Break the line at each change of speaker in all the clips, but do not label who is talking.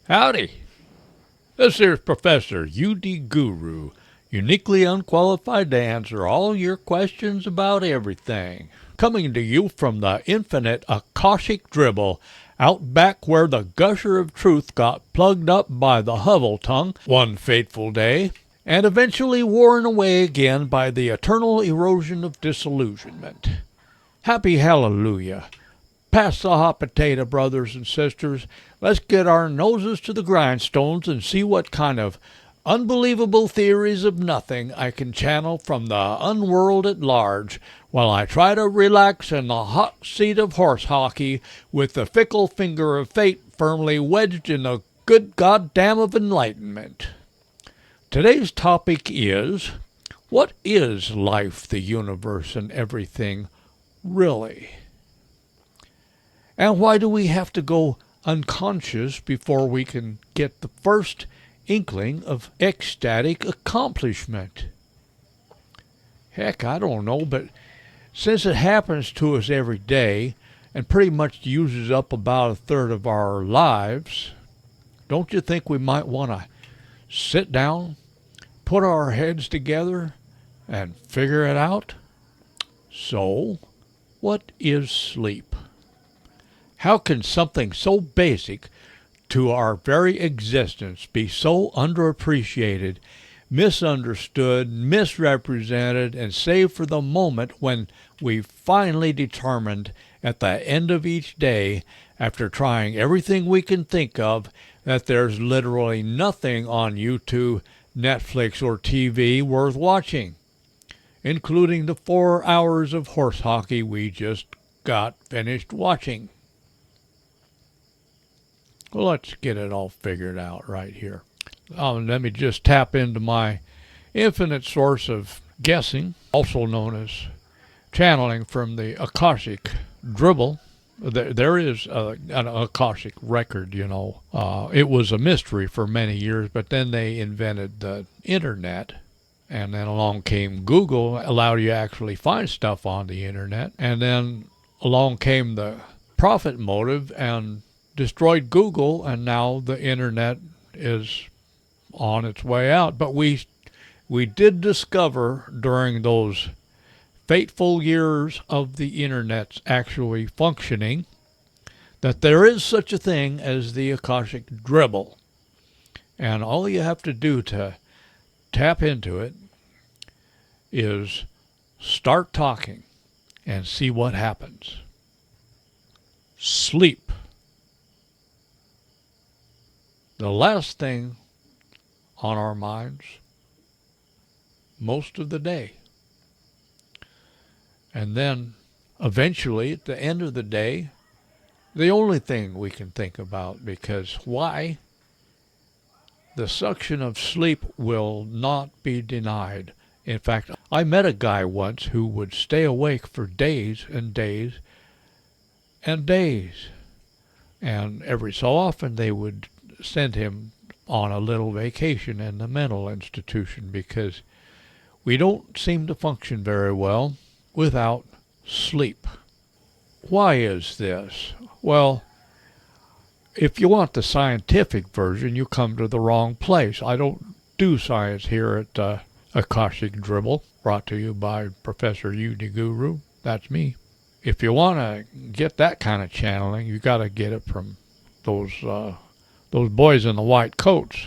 Howdy. This here's Professor UD Guru, uniquely unqualified to answer all your questions about everything. Coming to you from the infinite Akashic dribble, out back where the gusher of truth got plugged up by the hovel tongue one fateful day, and eventually worn away again by the eternal erosion of disillusionment. Happy hallelujah. Pass the hot potato, brothers and sisters. Let's get our noses to the grindstones and see what kind of unbelievable theories of nothing I can channel from the unworld at large while I try to relax in the hot seat of horse hockey with the fickle finger of fate firmly wedged in the good goddamn of enlightenment. Today's topic is, what is life, the universe, and everything really? And why do we have to go unconscious before we can get the first inkling of ecstatic accomplishment? Heck, I don't know, but since it happens to us every day and pretty much uses up about a third of our lives, don't you think we might want to sit down, put our heads together, and figure it out? So, what is sleep? How can something so basic to our very existence be so underappreciated, misunderstood, misrepresented, and save for the moment when we finally determined at the end of each day, after trying everything we can think of, that there's literally nothing on YouTube, Netflix, or TV worth watching, including the 4 hours of horse hockey we just got finished watching? Well, let's get it all figured out right here. Let me just tap into my infinite source of guessing, also known as channeling from the Akashic dribble. There is an Akashic record, you know. It was a mystery for many years, but then they invented the internet. And then along came Google, allowed you to actually find stuff on the internet. And then along came the profit motive and destroyed Google, and now the internet is on its way out. But we did discover during those fateful years of the internet's actually functioning that there is such a thing as the Akashic dribble. And all you have to do to tap into it is start talking and see what happens. Sleep. The last thing on our minds most of the day. And then eventually at the end of the day, the only thing we can think about, because why? The suction of sleep will not be denied. In fact, I met a guy once who would stay awake for days and days and days. And every so often they would send him on a little vacation in the mental institution because we don't seem to function very well without sleep. Why is this? Well, if you want the scientific version, you come to the wrong place. I don't do science here at Akashic Dribble, brought to you by Professor UD Guru. That's me. If you want to get that kind of channeling, you got to get it from those boys in the white coats.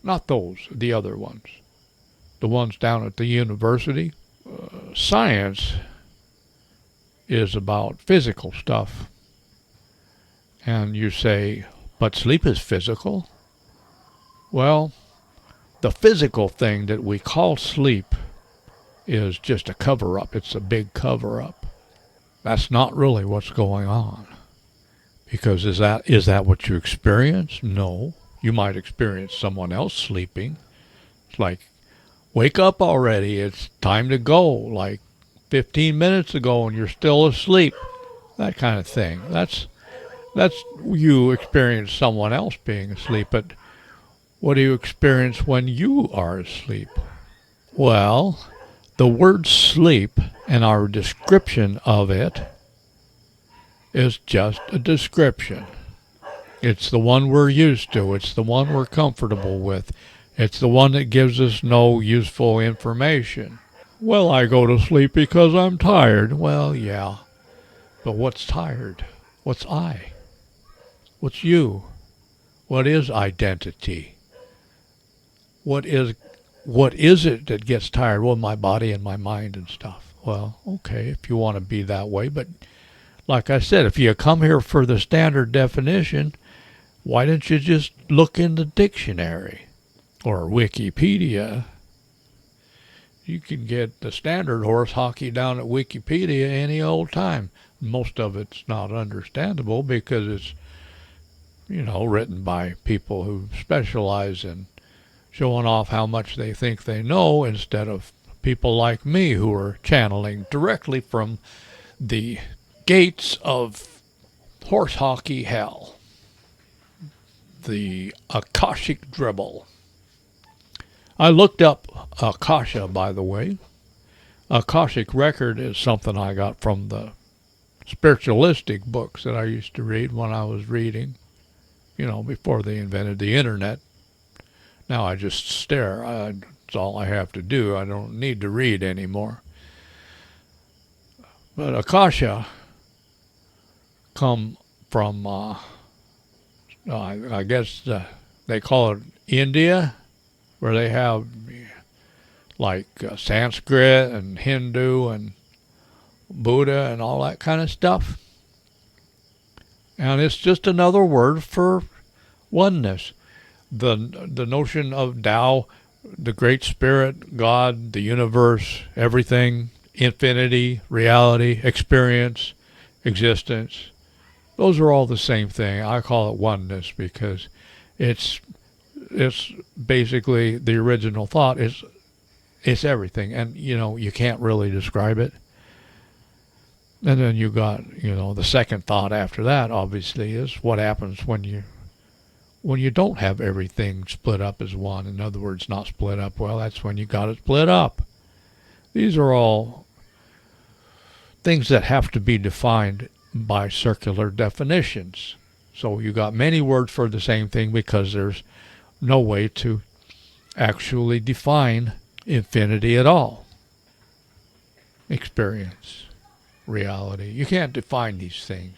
Not those, the other ones. The ones down at the university. Science is about physical stuff. And you say, but sleep is physical? Well, the physical thing that we call sleep is just a cover-up. It's a big cover-up. That's not really what's going on. Because is that what you experience? No. You might experience someone else sleeping. It's like, wake up already. It's time to go. Like 15 minutes ago and you're still asleep. That kind of thing. That's you experience someone else being asleep. But what do you experience when you are asleep? Well, the word sleep and our description of it is just a description. It's the one we're used to. It's the one we're comfortable with. It's the one that gives us no useful information. Well, I go to sleep because I'm tired. Well, yeah. But what's tired? What's I? What's you? What is identity? What is it that gets tired? Well, my body and my mind and stuff. Well, okay, if you want to be that way, but like I said, if you come here for the standard definition, why don't you just look in the dictionary or Wikipedia? You can get the standard horse hockey down at Wikipedia any old time. Most of it's not understandable because it's, written by people who specialize in showing off how much they think they know instead of people like me who are channeling directly from the gates of horse hockey hell. The Akashic dribble. I looked up Akasha, by the way. Akashic record is something I got from the spiritualistic books that I used to read when I was reading, before they invented the internet. Now I just stare. That's all I have to do. I don't need to read anymore. But Akasha come from, I guess they call it India, where they have like Sanskrit and Hindu and Buddha and all that kind of stuff. And it's just another word for oneness. The notion of Tao, the Great Spirit, God, the universe, everything, infinity, reality, experience, existence, those are all the same thing. I call it oneness because it's basically the original thought is it's everything, and you can't really describe it. And then you got the second thought after that obviously is what happens when you don't have everything split up as one. In other words, not split up. Well, that's when you got it split up. These are all things that have to be defined by circular definitions. So you got many words for the same thing because there's no way to actually define infinity at all. Experience, reality. You can't define these things.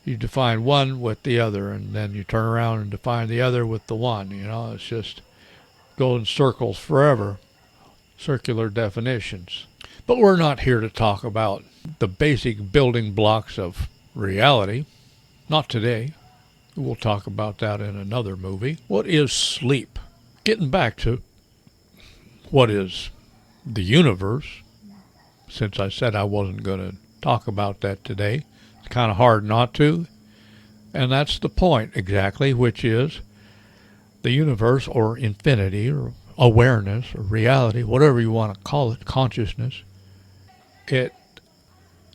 You define one with the other, and then you turn around and define the other with the one. It's just goes in circles forever. Circular definitions. But we're not here to talk about the basic building blocks of reality. Not today. We'll talk about that in another movie. What is sleep? Getting back to what is the universe, since I said I wasn't going to talk about that today, it's kind of hard not to. And that's the point exactly, which is the universe or infinity or awareness or reality, whatever you want to call it, consciousness. It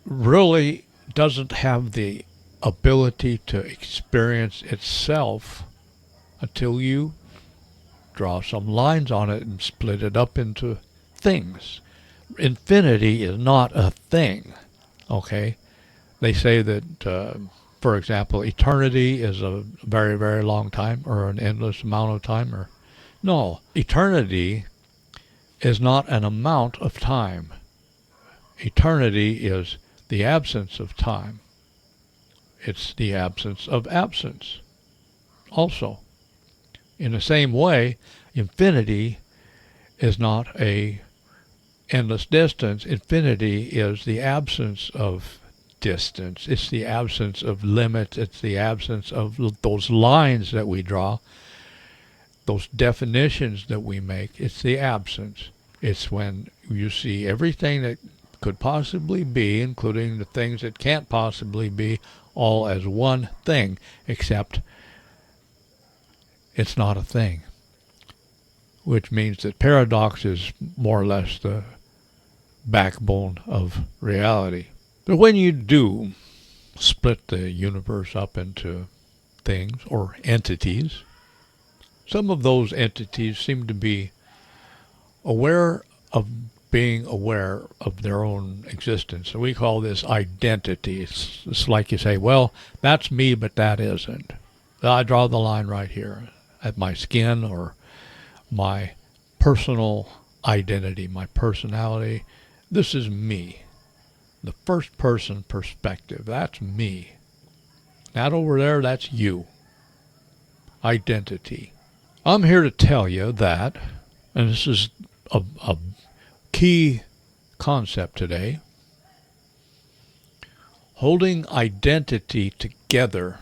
really doesn't have the ability to experience itself until you draw some lines on it and split it up into things. Infinity is not a thing, okay? They say that, for example, eternity is a very, very long time or an endless amount of time. No, eternity is not an amount of time. Eternity is the absence of time. It's the absence of absence also. In the same way, infinity is not a endless distance. Infinity is the absence of distance. It's the absence of limits. It's the absence of those lines that we draw, those definitions that we make. It's the absence. It's when you see everything that could possibly be, including the things that can't possibly be, all as one thing, except it's not a thing, which means that paradox is more or less the backbone of reality. But when you do split the universe up into things or entities, some of those entities seem to be aware of being aware of their own existence. And we call this identity. It's like you say, well, that's me, but that isn't. I draw the line right here at my skin or my personal identity, my personality. This is me. The first person perspective, that's me. That over there, that's you. Identity. I'm here to tell you that, and this is a key concept today, holding identity together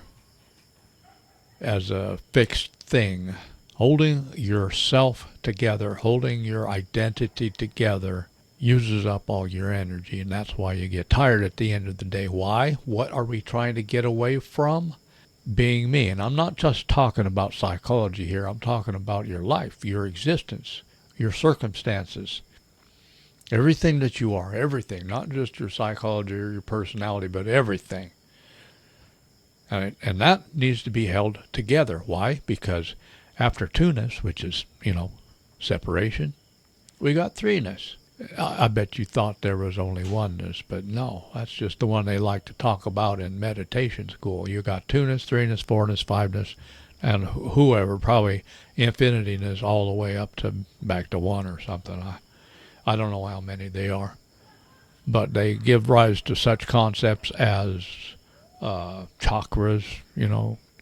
as a fixed thing, holding yourself together, holding your identity together uses up all your energy, and that's why you get tired at the end of the day. Why? What are we trying to get away from? Being me. And I'm not just talking about psychology here. I'm talking about your life, your existence, your circumstances, everything that you are, everything, not just your psychology or your personality, but everything. And that needs to be held together. Why? Because after two-ness, which is, separation, we got three-ness. I bet you thought there was only oneness, but no, that's just the one they like to talk about in meditation school. You got two-ness, three-ness, four-ness, five-ness, and whoever, probably infinity-ness all the way up to back to one or something. I don't know how many they are, but they give rise to such concepts as chakras,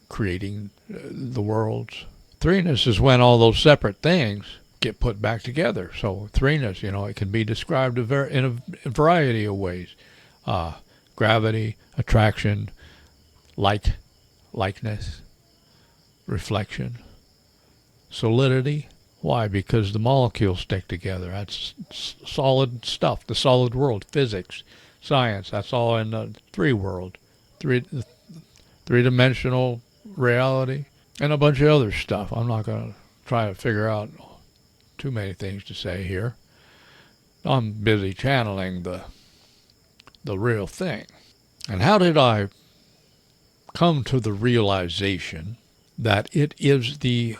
creating the worlds. Threeness is when all those separate things get put back together. So threeness, it can be described in a variety of ways. Gravity, attraction, likeness, reflection, solidity. Why? Because the molecules stick together. That's solid stuff, the solid world, physics, science, that's all in the three-dimensional reality, and a bunch of other stuff. I'm not going to try to figure out too many things to say here. I'm busy channeling the real thing. And how did I come to the realization that it is the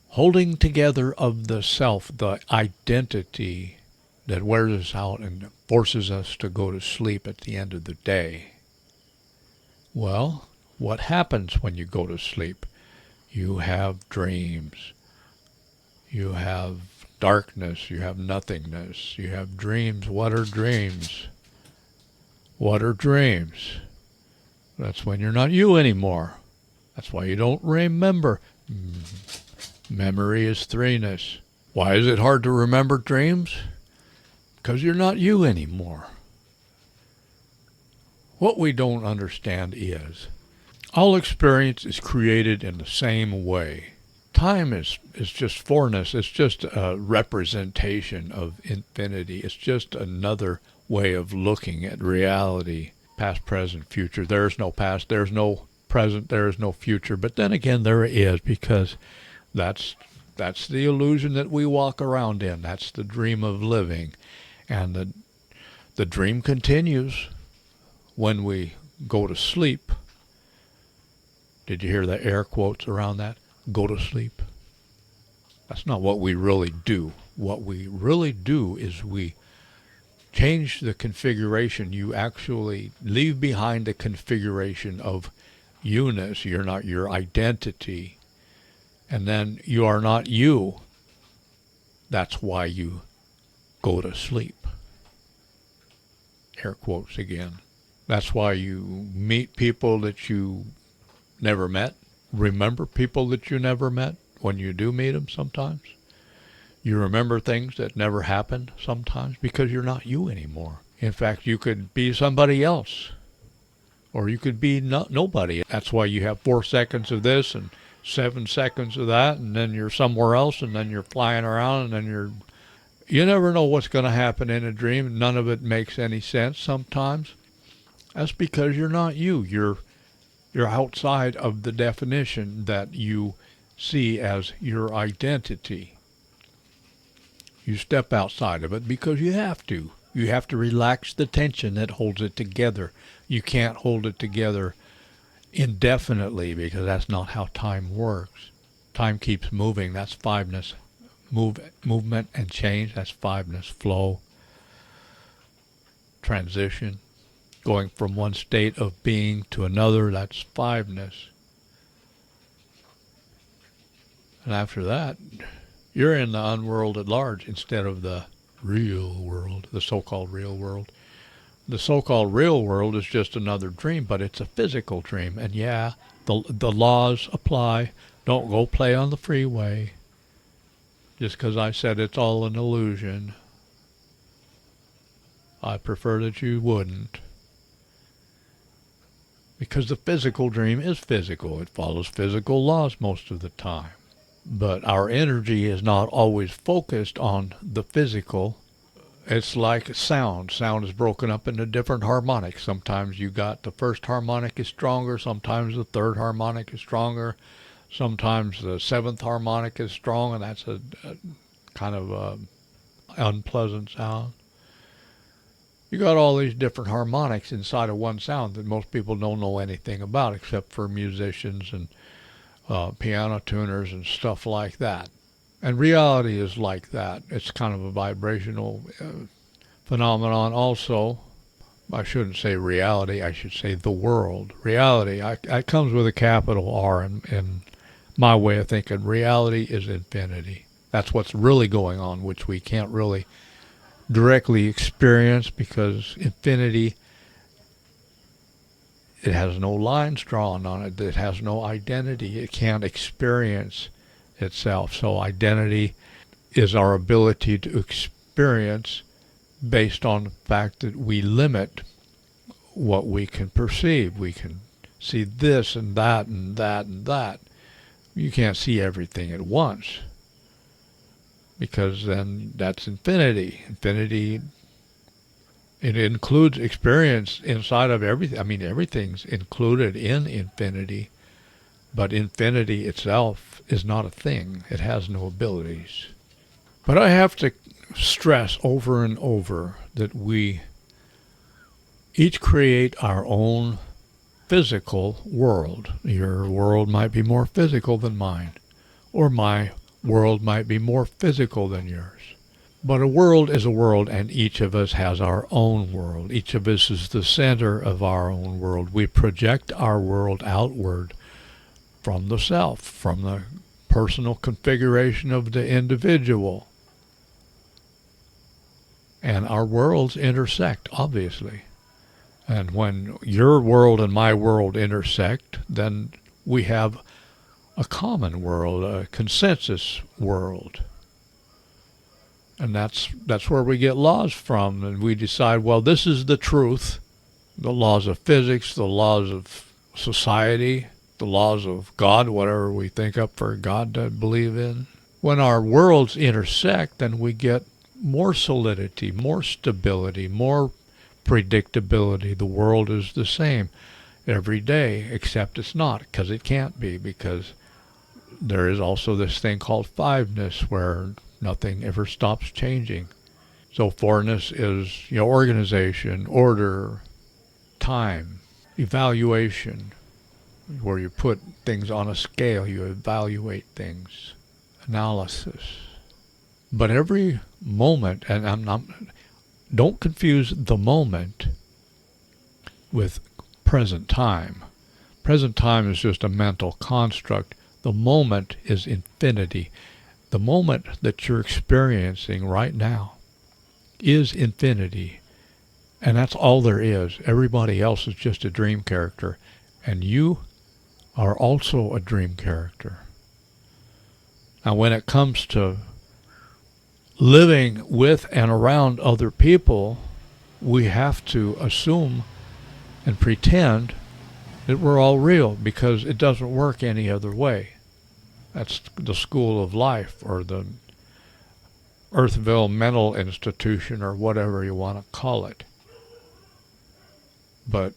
holding together of the self, the identity, that wears us out and forces us to go to sleep at the end of the day? Well, what happens when you go to sleep? You have dreams. You have darkness, you have nothingness, you have dreams. What are dreams? What are dreams? That's when you're not you anymore. That's why you don't remember. Memory is threeness. Why is it hard to remember dreams? Because you're not you anymore. What we don't understand is all experience is created in the same way. Time is just fourness. It's just a representation of infinity. It's just another way of looking at reality. Past, present, future. There's no past. There's no present. There is no future. But then again, there is, because that's the illusion that we walk around in. That's the dream of living. And the dream continues when we go to sleep. Did you hear the air quotes around that? Go to sleep. That's not what we really do. What we really do is we change the configuration. You actually leave behind the configuration of you-ness. You're not your identity. And then you are not you. That's why you go to sleep. Air quotes again. That's why you meet people that you never met. Remember people that you never met when you do meet them sometimes. You remember things that never happened sometimes because you're not you anymore. In fact, you could be somebody else, or you could be nobody. That's why you have 4 seconds of this and 7 seconds of that, and then you're somewhere else, and then you're flying around, and then you never know what's going to happen in a dream. None of it makes any sense sometimes. That's because you're not you. You're outside of the definition that you see as your identity. You step outside of it because you have to. You have to relax the tension that holds it together. You can't hold it together indefinitely because that's not how time works. Time keeps moving. That's fiveness. Movement and change. That's fiveness. Flow. Transition. Going from one state of being to another. That's fiveness. And after that, you're in the unworld at large instead of the real world, the so-called real world. The so-called real world is just another dream, but it's a physical dream. And yeah, the laws apply. Don't go play on the freeway just because I said it's all an illusion. I prefer that you wouldn't. Because the physical dream is physical. It follows physical laws most of the time. But our energy is not always focused on the physical. It's like sound. Sound is broken up into different harmonics. Sometimes you got the first harmonic is stronger. Sometimes the third harmonic is stronger. Sometimes the seventh harmonic is strong, and that's a kind of unpleasant sound. You got all these different harmonics inside of one sound that most people don't know anything about, except for musicians and piano tuners and stuff like that. And reality is like that. It's kind of a vibrational phenomenon also. I shouldn't say reality, I should say the world. Reality, it comes with a capital R in my way of thinking. Reality is infinity. That's what's really going on, which we can't really directly experience because infinity, it has no lines drawn on it. It has no identity. It can't experience itself. So identity is our ability to experience based on the fact that we limit what we can perceive. We can see this and that and that and that. You can't see everything at once because then that's infinity. Infinity, it includes experience inside of everything. I mean, everything's included in infinity, but infinity itself is not a thing. It has no abilities. But I have to stress over and over that we each create our own physical world. Your world might be more physical than mine, or my world might be more physical than yours. But a world is a world, and each of us has our own world. Each of us is the center of our own world. We project our world outward from the self, from the personal configuration of the individual. And our worlds intersect, obviously. And when your world and my world intersect, then we have a common world, a consensus world. And that's where we get laws from. And we decide, well, this is the truth. The laws of physics, the laws of society, the laws of God, whatever we think up for God to believe in. When our worlds intersect, then we get more solidity, more stability, more predictability. The world is the same every day, except it's not, because it can't be, because there is also this thing called fiveness where nothing ever stops changing. So fourness is, organization, order, time, evaluation, where you put things on a scale, you evaluate things, analysis. But every moment, and don't confuse the moment with present time. Present time is just a mental construct. The moment is infinity. The moment that you're experiencing right now is infinity. And that's all there is. Everybody else is just a dream character. And you are also a dream character. Now, when it comes to living with and around other people, we have to assume and pretend that we're all real, because it doesn't work any other way. That's the school of life, or the Earthville Mental Institution, or whatever you want to call it. But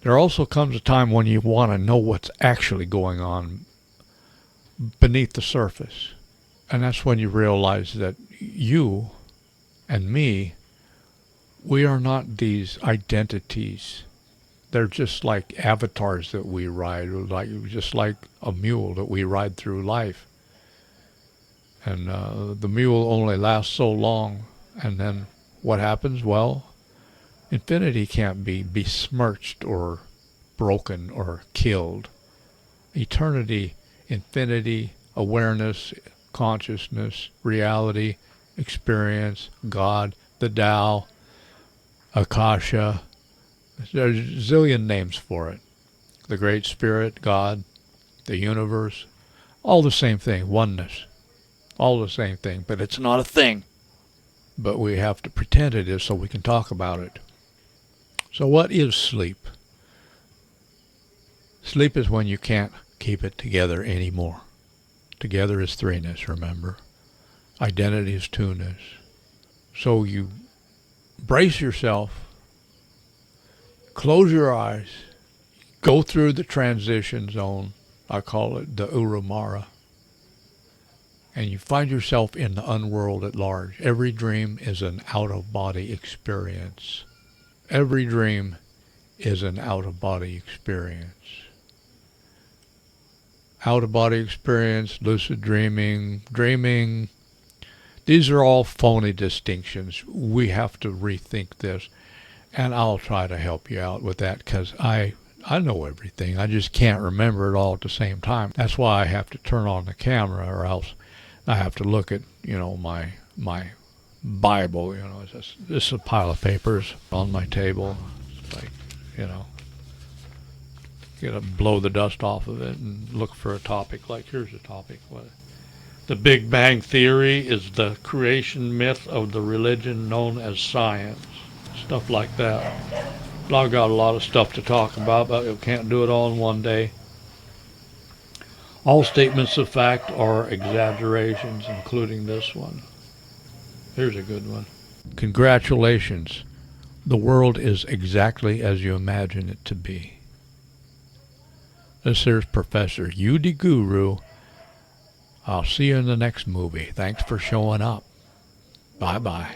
there also comes a time when you want to know what's actually going on beneath the surface. And that's when you realize that you and me, we are not these identities. They're just like avatars that we ride, just like a mule that we ride through life. And the mule only lasts so long, and then what happens? Well, infinity can't be besmirched or broken or killed. Eternity, infinity, awareness, consciousness, reality, experience, God, the Tao, Akasha. There's a zillion names for it. The Great Spirit, God, the universe, all the same thing, oneness, all the same thing, but it's not a thing. But we have to pretend it is so we can talk about it. So what is sleep? Sleep is when you can't keep it together anymore. Together is threeness, remember? Identity is two-ness. So you brace yourself, close your eyes, go through the transition zone, I call it the Urumara, and you find yourself in the unworld at large. Every dream is an out-of-body experience. Every dream is an out-of-body experience. Out-of-body experience, lucid dreaming, these are all phony distinctions. We have to rethink this, and I'll try to help you out with that because I know everything. I just can't remember it all at the same time. That's why I have to turn on the camera, or else I have to look at, my Bible. This is a pile of papers on my table. It's like, blow the dust off of it and look for a topic. Like, here's a topic. The Big Bang Theory is the creation myth of the religion known as science. Stuff like that. I've got a lot of stuff to talk about, but we can't do it all in one day. All statements of fact are exaggerations, including this one. Here's a good one. Congratulations. The world is exactly as you imagine it to be. This here's Professor U.D. Guru. I'll see you in the next movie. Thanks for showing up. Bye-bye.